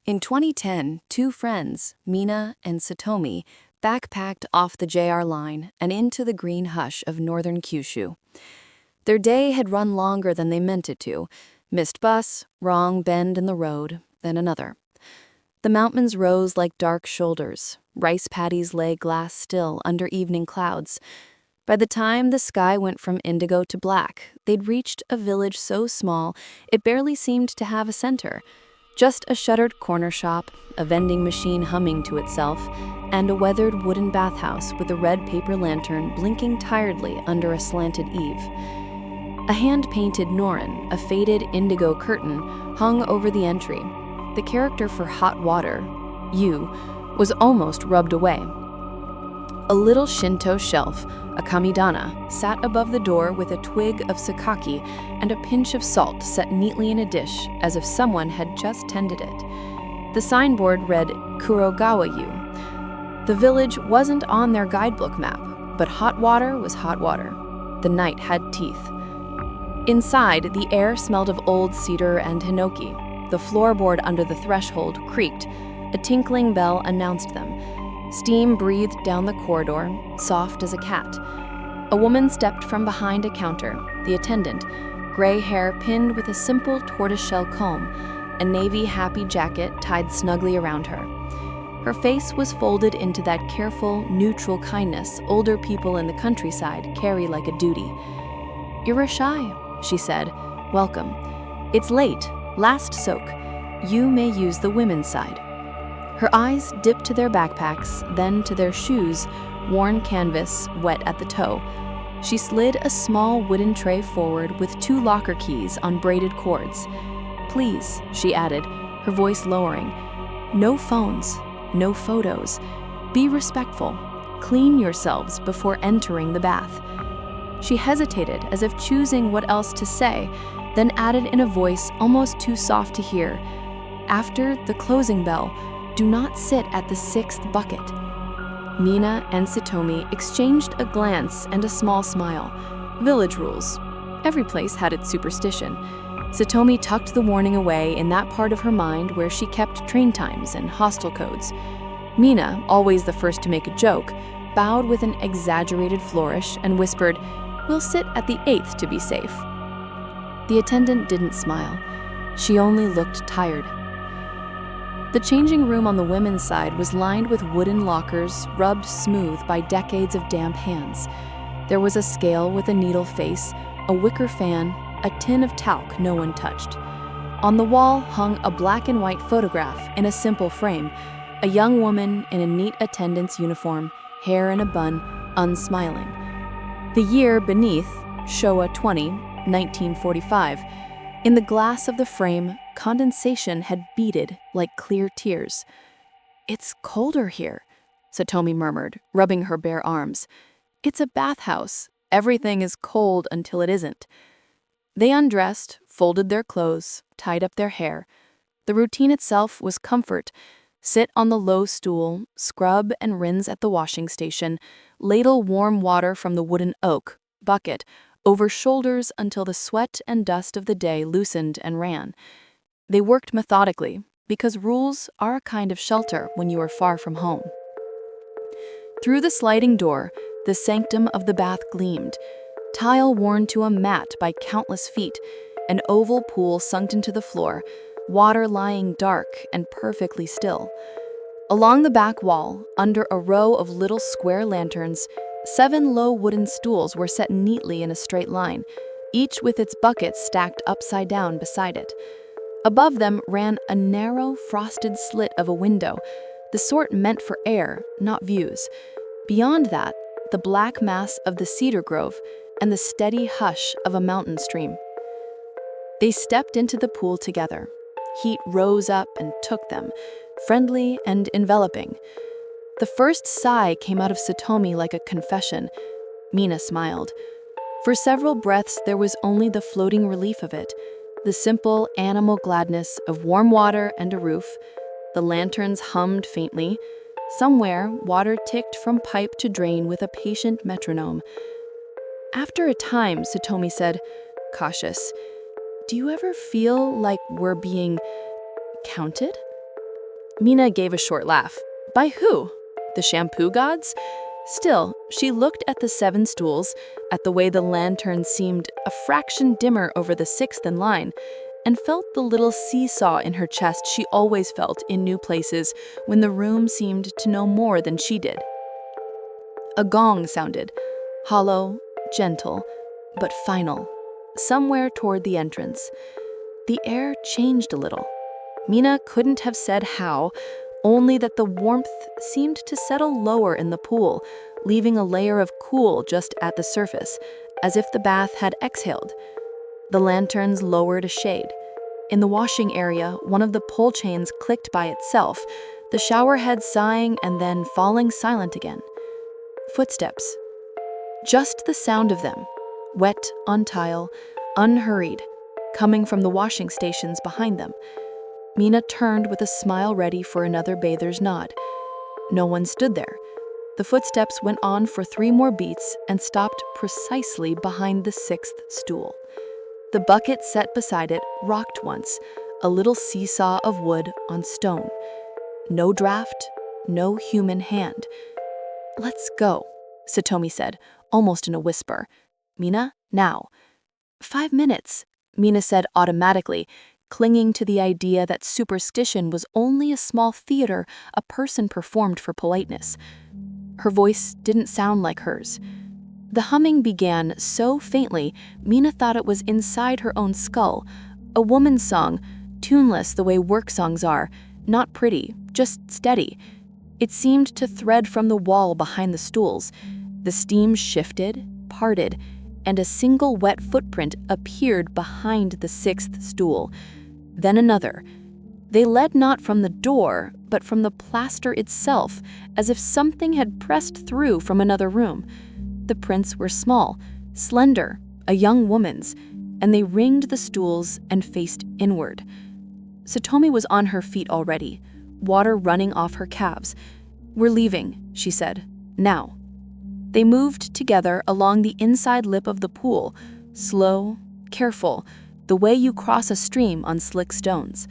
In 2010, two friends, Mina and Satomi, backpacked off the JR line and into the green hush of northern Kyushu. Their day had run longer than they meant it to. Missed bus, wrong bend in the road, then another. The mountains rose like dark shoulders. Rice paddies lay glass still under evening clouds. By the time the sky went from indigo to black, they'd reached a village so small it barely seemed to have a center. Just a shuttered corner shop, a vending machine humming to itself, and a weathered wooden bathhouse with a red paper lantern blinking tiredly under a slanted eave. A hand-painted Norin, a faded indigo curtain, hung over the entry. The character for hot water, Yu, was almost rubbed away. A little Shinto shelf, a kamidana, sat above the door with a twig of sakaki and a pinch of salt set neatly in a dish as if someone had just tended it. The signboard read Kurogawa-yu. The village wasn't on their guidebook map, but hot water was hot water. The night had teeth. Inside, the air smelled of old cedar and hinoki. The floorboard under the threshold creaked. A tinkling bell announced them. Steam breathed down the corridor, soft as a cat. A woman stepped from behind a counter, the attendant, gray hair pinned with a simple tortoiseshell comb, a navy happy jacket tied snugly around her. Her face was folded into that careful, neutral kindness older people in the countryside carry like a duty. "You're shy," she said. "Welcome. It's late. Last soak. You may use the women's side." Her eyes dipped to their backpacks, then to their shoes, worn canvas, wet at the toe. She slid a small wooden tray forward with two locker keys on braided cords. "Please," she added, her voice lowering. "No phones, no photos. Be respectful. Clean yourselves before entering the bath." She hesitated, as if choosing what else to say, then added in a voice almost too soft to hear, "After the closing bell, do not sit at the sixth bucket." Mina and Satomi exchanged a glance and a small smile. Village rules. Every place had its superstition. Satomi tucked the warning away in that part of her mind where she kept train times and hostel codes. Mina, always the first to make a joke, bowed with an exaggerated flourish and whispered, "We'll sit at the eighth to be safe." The attendant didn't smile. She only looked tired. The changing room on the women's side was lined with wooden lockers rubbed smooth by decades of damp hands. There was a scale with a needle face, a wicker fan, a tin of talc no one touched. On the wall hung a black and white photograph in a simple frame, a young woman in a neat attendant's uniform, hair in a bun, unsmiling. The year beneath, Showa 20, 1945. In the glass of the frame, condensation had beaded like clear tears. "It's colder here," Satomi murmured, rubbing her bare arms. "It's a bathhouse. Everything is cold until it isn't." They undressed, folded their clothes, tied up their hair. The routine itself was comfort. Sit on the low stool, scrub and rinse at the washing station, ladle warm water from the wooden oak bucket over shoulders until the sweat and dust of the day loosened and ran. They worked methodically, because rules are a kind of shelter when you are far from home. Through the sliding door, the sanctum of the bath gleamed, tile worn to a mat by countless feet, an oval pool sunk into the floor, water lying dark and perfectly still. Along the back wall, under a row of little square lanterns, 7 low wooden stools were set neatly in a straight line, each with its buckets stacked upside down beside it. Above them ran a narrow, frosted slit of a window, the sort meant for air, not views. Beyond that, the black mass of the cedar grove and the steady hush of a mountain stream. They stepped into the pool together. Heat rose up and took them, friendly and enveloping. The first sigh came out of Satomi like a confession. Mina smiled. For several breaths there was only the floating relief of it, the simple animal gladness of warm water and a roof. The lanterns hummed faintly. Somewhere, water ticked from pipe to drain with a patient metronome. After a time, Satomi said, cautious, "Do you ever feel like we're being counted?" Mina gave a short laugh. By who? The shampoo gods? Still, she looked at the 7 stools, at the way the lanterns seemed a fraction dimmer over the 6th in line, and felt the little seesaw in her chest she always felt in new places when the room seemed to know more than she did. A gong sounded, hollow, gentle, but final, somewhere toward the entrance. The air changed a little. Mina couldn't have said how, only that the warmth seemed to settle lower in the pool, leaving a layer of cool just at the surface, as if the bath had exhaled. The lanterns lowered a shade. In the washing area, one of the pull chains clicked by itself, the shower head sighing and then falling silent again. Footsteps. Just the sound of them, wet on tile, unhurried, coming from the washing stations behind them. Mina turned with a smile ready for another bather's nod. No one stood there. The footsteps went on for 3 more beats and stopped precisely behind the 6th stool. The bucket set beside it rocked once, a little seesaw of wood on stone. No draft, no human hand. "Let's go," Satomi said, almost in a whisper. "Mina, now." 5 minutes, Mina said automatically, clinging to the idea that superstition was only a small theater a person performed for politeness. Her voice didn't sound like hers. The humming began so faintly, Mina thought it was inside her own skull. A woman's song, tuneless the way work songs are, not pretty, just steady. It seemed to thread from the wall behind the stools. The steam shifted, parted, and a single wet footprint appeared behind the 6th stool. Then another. They led not from the door, but from the plaster itself, as if something had pressed through from another room. The prints were small, slender, a young woman's, and they ringed the stools and faced inward. Satomi was on her feet already, water running off her calves. "We're leaving," she said. "Now." They moved together along the inside lip of the pool, slow, careful, the way you cross a stream on slick stones.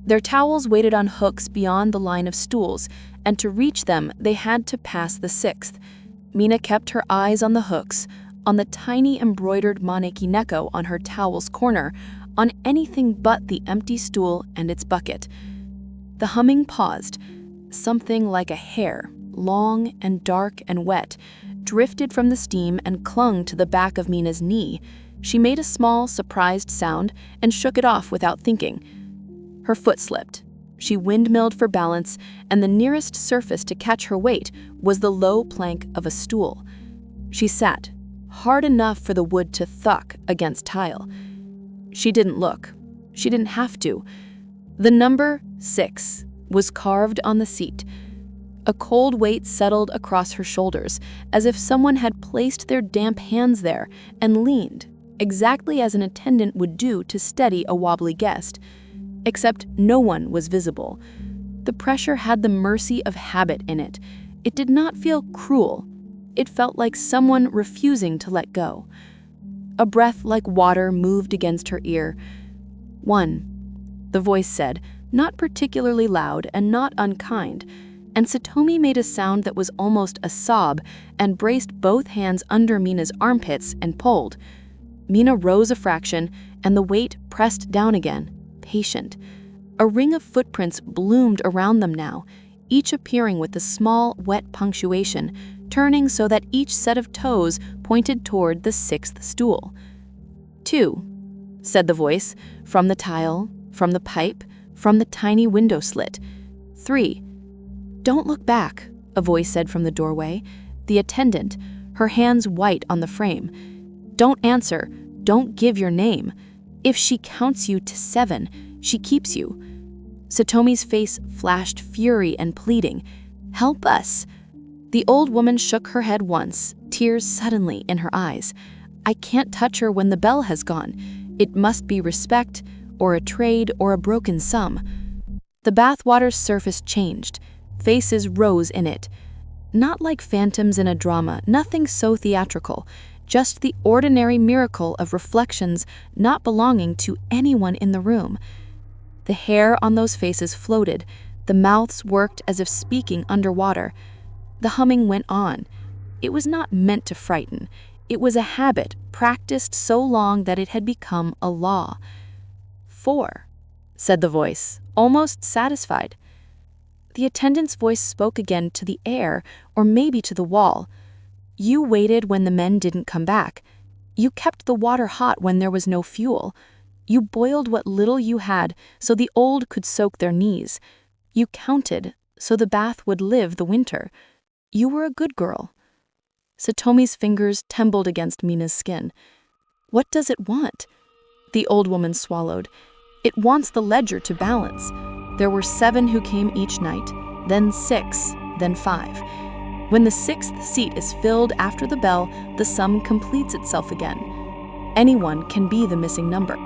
Their towels waited on hooks beyond the line of stools, and to reach them they had to pass the 6th. Mina kept her eyes on the hooks, on the tiny embroidered maneki neko on her towel's corner, on anything but the empty stool and its bucket. The humming paused. Something like a hair, long and dark and wet, drifted from the steam and clung to the back of Mina's knee. She made a small, surprised sound and shook it off without thinking. Her foot slipped. She windmilled for balance, and the nearest surface to catch her weight was the low plank of a stool. She sat, hard enough for the wood to thuck against tile. She didn't look. She didn't have to. The number 6 was carved on the seat. A cold weight settled across her shoulders, as if someone had placed their damp hands there and leaned, exactly as an attendant would do to steady a wobbly guest. Except no one was visible. The pressure had the mercy of habit in it. It did not feel cruel. It felt like someone refusing to let go. A breath like water moved against her ear. "1," the voice said, not particularly loud and not unkind, and Satomi made a sound that was almost a sob and braced both hands under Mina's armpits and pulled. Mina rose a fraction, and the weight pressed down again, patient. A ring of footprints bloomed around them now, each appearing with a small, wet punctuation, turning so that each set of toes pointed toward the 6th stool. "2," said the voice, from the tile, from the pipe, from the tiny window slit. "3. "Don't look back," a voice said from the doorway. The attendant, her hands white on the frame. "Don't answer. Don't give your name. If she counts you to 7, she keeps you." Satomi's face flashed fury and pleading. "Help us." The old woman shook her head once, tears suddenly in her eyes. "I can't touch her when the bell has gone. It must be respect, or a trade, or a broken sum." The bathwater's surface changed. Faces rose in it. Not like phantoms in a drama, nothing so theatrical, just the ordinary miracle of reflections not belonging to anyone in the room. The hair on those faces floated, The mouths worked as if speaking underwater. The humming went on. It was not meant to frighten. It was a habit practiced so long that it had become a law. 4, said the voice, almost satisfied. The attendant's voice spoke again to the air, or maybe to the wall. You waited when the men didn't come back. You kept the water hot when there was no fuel. You boiled what little you had so the old could soak their knees. You counted so the bath would live the winter. You were a good girl. Satomi's fingers trembled against Mina's skin. What does it want? The old woman swallowed. It wants the ledger to balance. There were 7 who came each night, then 6, then 5. When the 6th seat is filled after the bell, the sum completes itself again. Anyone can be the missing number.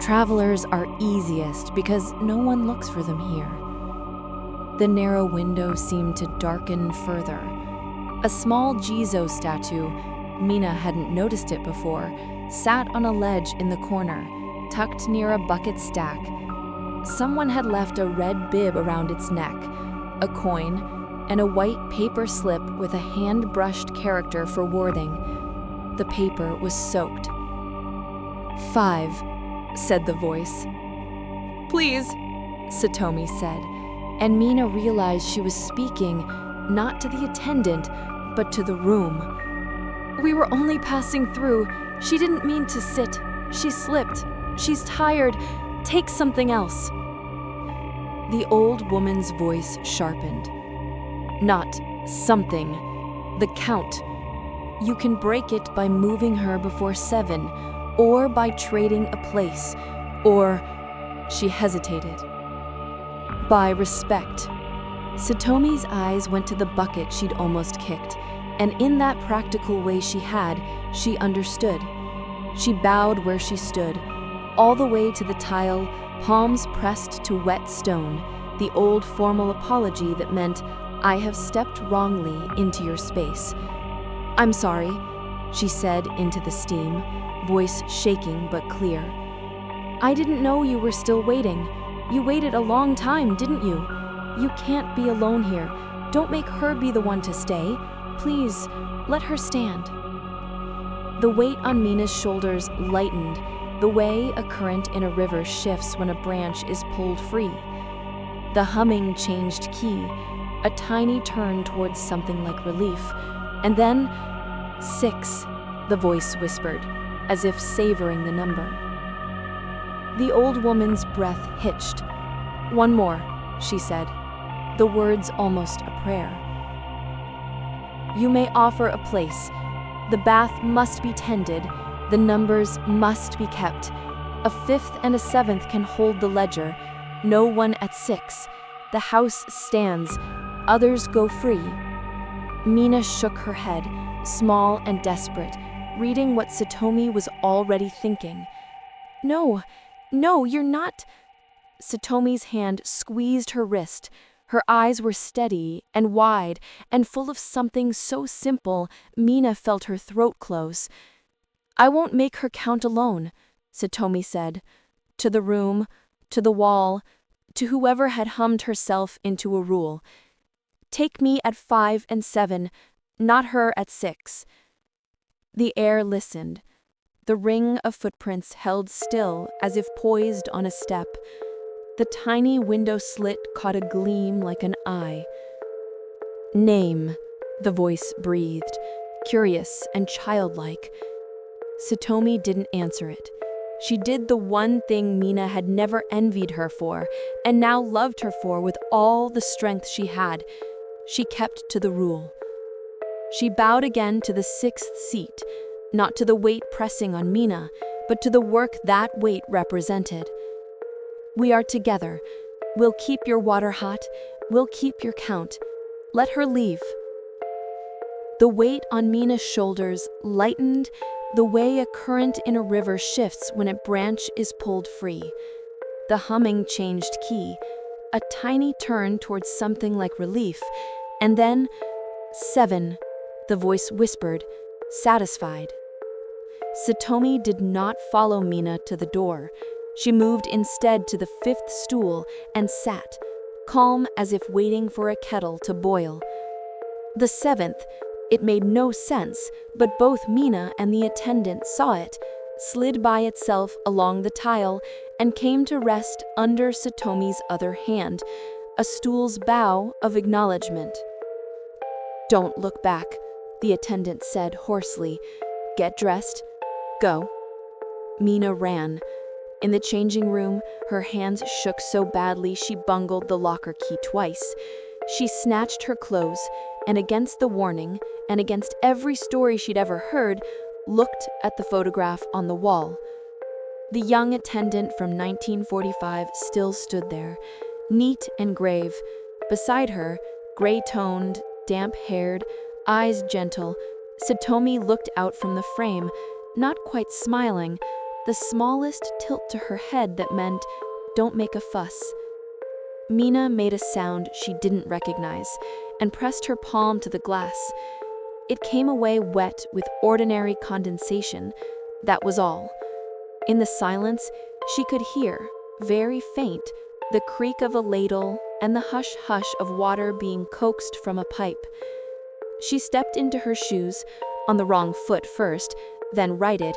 Travelers are easiest because no one looks for them here. The narrow window seemed to darken further. A small Jizo statue, Mina hadn't noticed it before, sat on a ledge in the corner, tucked near a bucket stack. Someone had left a red bib around its neck, a coin, and a white paper slip with a hand-brushed character for warding. The paper was soaked. 5, said the voice. Please, Satomi said, and Mina realized she was speaking not to the attendant, but to the room. We were only passing through. She didn't mean to sit. She slipped. She's tired. Take something else. The old woman's voice sharpened. Not something. The count. You can break it by moving her before 7, or by trading a place, or... She hesitated. By respect. Satomi's eyes went to the bucket she'd almost kicked, and in that practical way she understood. She bowed where she stood, all the way to the tile, palms pressed to wet stone, the old formal apology that meant, I have stepped wrongly into your space. I'm sorry, she said into the steam, voice shaking but clear. I didn't know you were still waiting. You waited a long time, didn't you? You can't be alone here. Don't make her be the one to stay. Please, let her stand. The weight on Mina's shoulders lightened, the way a current in a river shifts when a branch is pulled free. The humming changed key, a tiny turn towards something like relief, and then 6, the voice whispered, as if savoring the number. The old woman's breath hitched. One more, she said, the words almost a prayer. You may offer a place. The bath must be tended. The numbers must be kept. A 5th and a 7th can hold the ledger. No one at 6. The house stands. Others go free. Mina shook her head, small and desperate, reading what Satomi was already thinking. No, you're not. Satomi's hand squeezed her wrist. Her eyes were steady and wide and full of something so simple Mina felt her throat close. I won't make her count alone, Satomi said, to the room, to the wall, to whoever had hummed herself into a rule. Take me at 5 and 7, not her at 6. The air listened. The ring of footprints held still as if poised on a step. The tiny window slit caught a gleam like an eye. Name, the voice breathed, curious and childlike. Satomi didn't answer it. She did the one thing Mina had never envied her for, and now loved her for with all the strength she had. She kept to the rule. She bowed again to the 6th seat, not to the weight pressing on Mina, but to the work that weight represented. We are together. We'll keep your water hot. We'll keep your count. Let her leave. The weight on Mina's shoulders lightened the way a current in a river shifts when a branch is pulled free. The humming changed key, a tiny turn towards something like relief, and then 7, the voice whispered, satisfied. Satomi did not follow Mina to the door. She moved instead to the 5th stool and sat, calm as if waiting for a kettle to boil. The 7th, it made no sense, but both Mina and the attendant saw it, slid by itself along the tile, and came to rest under Satomi's other hand, a stool's bow of acknowledgement. "Don't look back," the attendant said hoarsely. "Get dressed. Go." Mina ran. In the changing room, her hands shook so badly she bungled the locker key twice. She snatched her clothes, and against the warning, and against every story she'd ever heard, looked at the photograph on the wall. The young attendant from 1945 still stood there, neat and grave. Beside her, gray-toned, damp-haired, eyes gentle, Satomi looked out from the frame, not quite smiling, the smallest tilt to her head that meant, "Don't make a fuss." Mina made a sound she didn't recognize and pressed her palm to the glass. It came away wet with ordinary condensation. That was all. In the silence, she could hear, very faint, the creak of a ladle and the hush-hush of water being coaxed from a pipe. She stepped into her shoes, on the wrong foot first, then righted,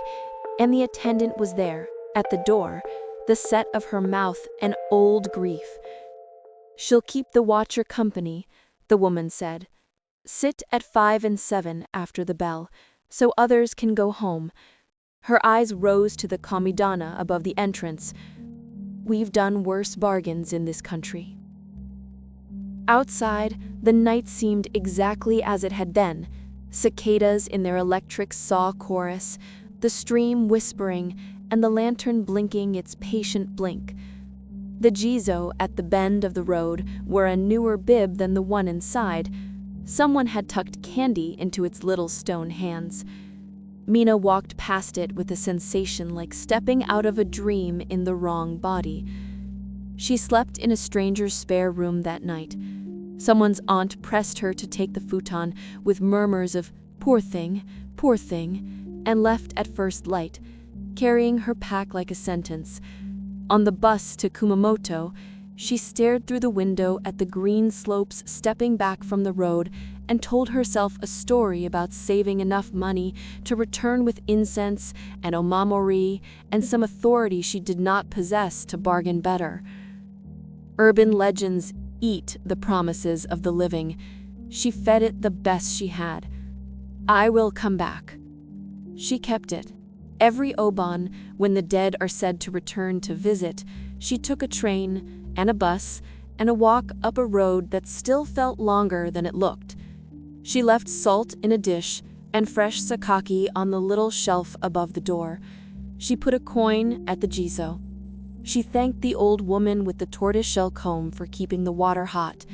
and the attendant was there, at the door, the set of her mouth an old grief. "She'll keep the watcher company," the woman said. "Sit at 5 and 7 after the bell, so others can go home." Her eyes rose to the Kamidana above the entrance. "We've done worse bargains in this country." Outside, the night seemed exactly as it had been. Cicadas in their electric saw chorus, the stream whispering, and the lantern blinking its patient blink. The Jizo at the bend of the road were a newer bib than the one inside. Someone had tucked candy into its little stone hands. Mina walked past it with a sensation like stepping out of a dream in the wrong body. She slept in a stranger's spare room that night. Someone's aunt pressed her to take the futon with murmurs of poor thing," and left at first light, carrying her pack like a sentence. On the bus to Kumamoto, she stared through the window at the green slopes stepping back from the road and told herself a story about saving enough money to return with incense and omamori and some authority she did not possess to bargain better. Urban legends eat the promises of the living. She fed it the best she had. "I will come back." She kept it. Every Obon, when the dead are said to return to visit, she took a train and a bus and a walk up a road that still felt longer than it looked. She left salt in a dish and fresh sakaki on the little shelf above the door. She put a coin at the Jizo. She thanked the old woman with the tortoiseshell comb for keeping the water hot.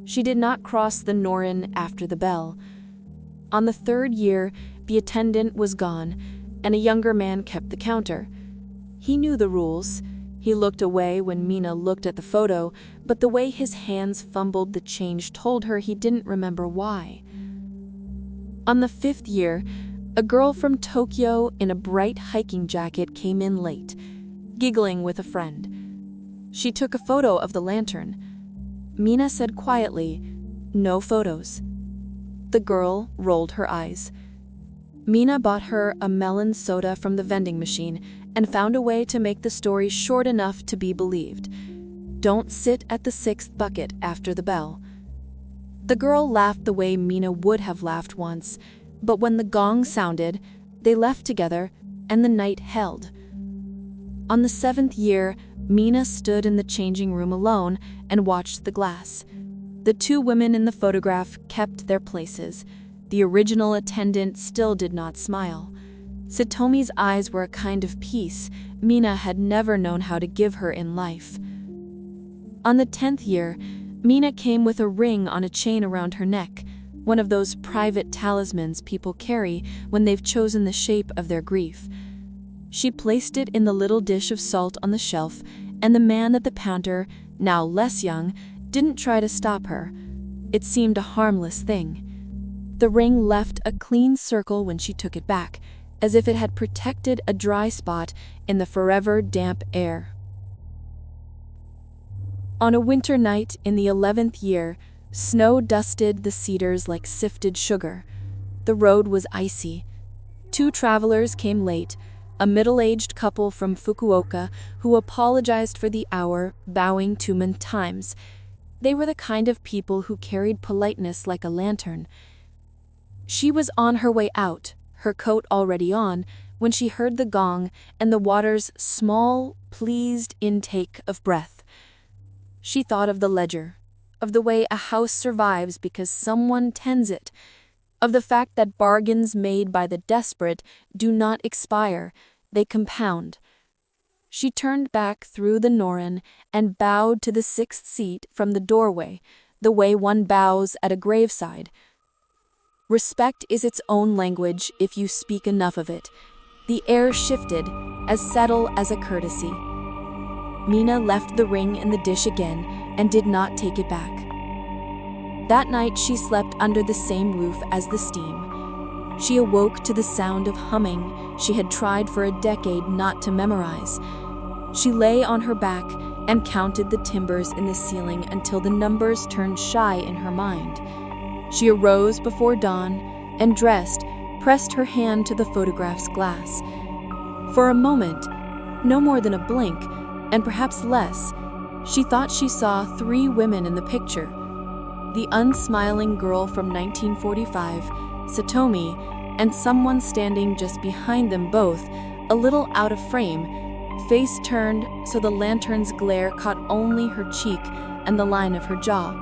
She did not cross the Norin after the bell. On the 3rd year, the attendant was gone, and a younger man kept the counter. He knew the rules. He looked away when Mina looked at the photo, but the way his hands fumbled the change told her he didn't remember why. On the 5th year, a girl from Tokyo in a bright hiking jacket came in late, giggling with a friend. She took a photo of the lantern. Mina said quietly, "No photos." The girl rolled her eyes. Mina bought her a melon soda from the vending machine and found a way to make the story short enough to be believed. "Don't sit at the 6th bucket after the bell." The girl laughed the way Mina would have laughed once, but when the gong sounded, they left together and the night held. On the 7th year, Mina stood in the changing room alone and watched the glass. The 2 women in the photograph kept their places. The original attendant still did not smile. Satomi's eyes were a kind of peace Mina had never known how to give her in life. On the 10th year, Mina came with a ring on a chain around her neck, one of those private talismans people carry when they've chosen the shape of their grief. She placed it in the little dish of salt on the shelf, and the man at the counter, now less young, didn't try to stop her. It seemed a harmless thing. The ring left a clean circle when she took it back, as if it had protected a dry spot in the forever damp air. On a winter night in the 11th year, snow dusted the cedars like sifted sugar. The road was icy. 2 travelers came late, a middle-aged couple from Fukuoka who apologized for the hour, bowing 2 times. They were the kind of people who carried politeness like a lantern. She was on her way out, her coat already on, when she heard the gong and the water's small, pleased intake of breath. She thought of the ledger, of the way a house survives because someone tends it, of the fact that bargains made by the desperate do not expire, they compound. She turned back through the Noren and bowed to the 6th seat from the doorway, the way one bows at a graveside. Respect is its own language if you speak enough of it. The air shifted, as subtle as a courtesy. Mina left the ring in the dish again and did not take it back. That night she slept under the same roof as the steam. She awoke to the sound of humming she had tried for a decade not to memorize. She lay on her back and counted the timbers in the ceiling until the numbers turned shy in her mind. She arose before dawn and dressed, pressed her hand to the photograph's glass. For a moment, no more than a blink, and perhaps less, she thought she saw 3 women in the picture. The unsmiling girl from 1945, Satomi, and someone standing just behind them both, a little out of frame, face turned so the lantern's glare caught only her cheek and the line of her jaw.